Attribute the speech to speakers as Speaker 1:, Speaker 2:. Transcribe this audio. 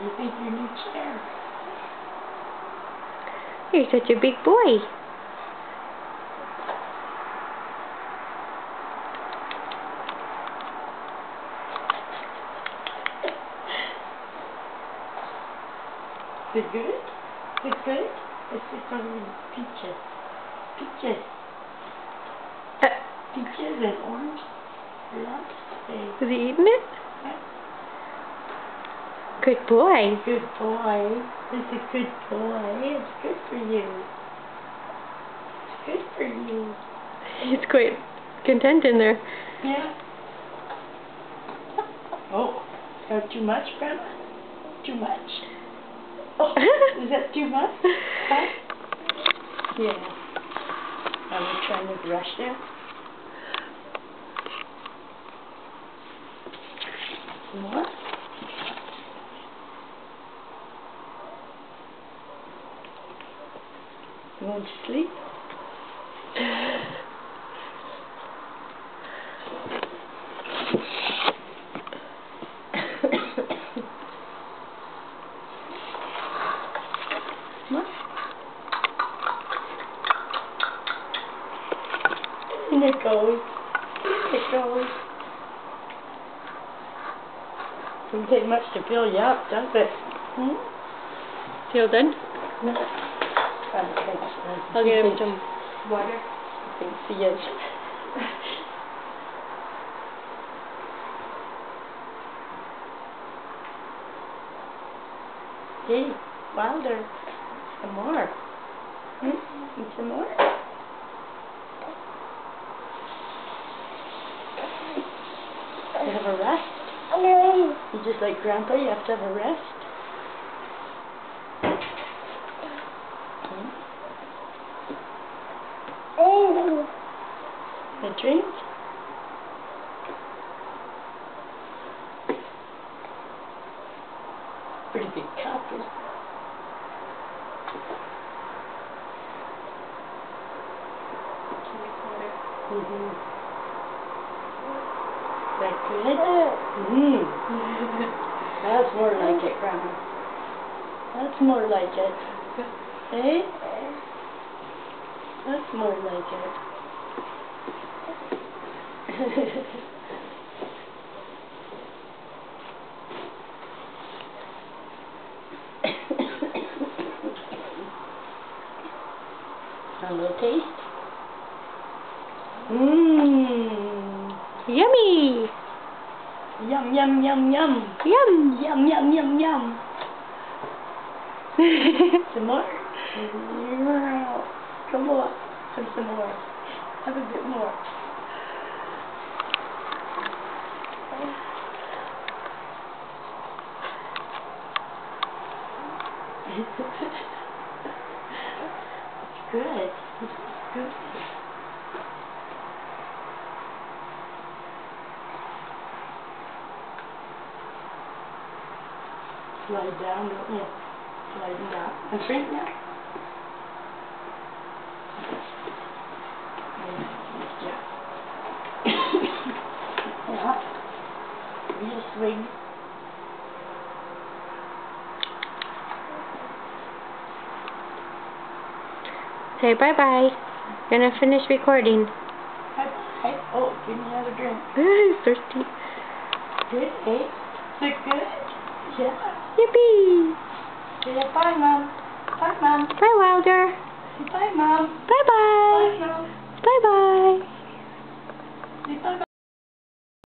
Speaker 1: do you think of your new chair?
Speaker 2: You're such a big boy.
Speaker 1: Is it good? Is it good? Let's sit over with peaches. Peaches. Peaches and orange lumps.
Speaker 2: Is he eating it?
Speaker 1: Yeah.
Speaker 2: Good boy.
Speaker 1: Good boy. It's a good boy. It's good for you. It's good for you.
Speaker 2: He's quite content in there.
Speaker 1: Yeah. Oh, got too much, Grandma? Too much? Oh, is that too much? Huh? Yeah. Are we trying to brush there? Some more? You want to sleep? And it goes. It goes. Doesn't take much to fill you up, does it? Hmm?
Speaker 2: Feel done?
Speaker 1: No.
Speaker 2: I'll get him some water.
Speaker 1: I think she is. Hey, Wilder. Some more. Hmm? Need some more? You have a rest? You just like Grandpa, you have to have a rest? A drink? Pretty big cup, isn't it? That good? That's more like it, Grandma. That's more like it. Eh? That's more like it. A little taste?
Speaker 2: Yummy!
Speaker 1: Yum, yum, yum, yum.
Speaker 2: Yum!
Speaker 1: Yum, yum, yum, yum. Some more? Come on. Have some more. Have a bit more. It's good. It's good. Slide down, don't you? Sliding down. And shrink now. Yeah. Real swing.
Speaker 2: Say bye-bye. Gonna finish recording.
Speaker 1: Hey, oh, give me another drink.
Speaker 2: He's thirsty.
Speaker 1: Good, eh? Is it good? Yeah.
Speaker 2: Yippee!
Speaker 1: Say bye, Mom. Bye, Mom.
Speaker 2: Bye, Wilder.
Speaker 1: Say bye, Mom.
Speaker 2: Bye-bye.
Speaker 1: Bye.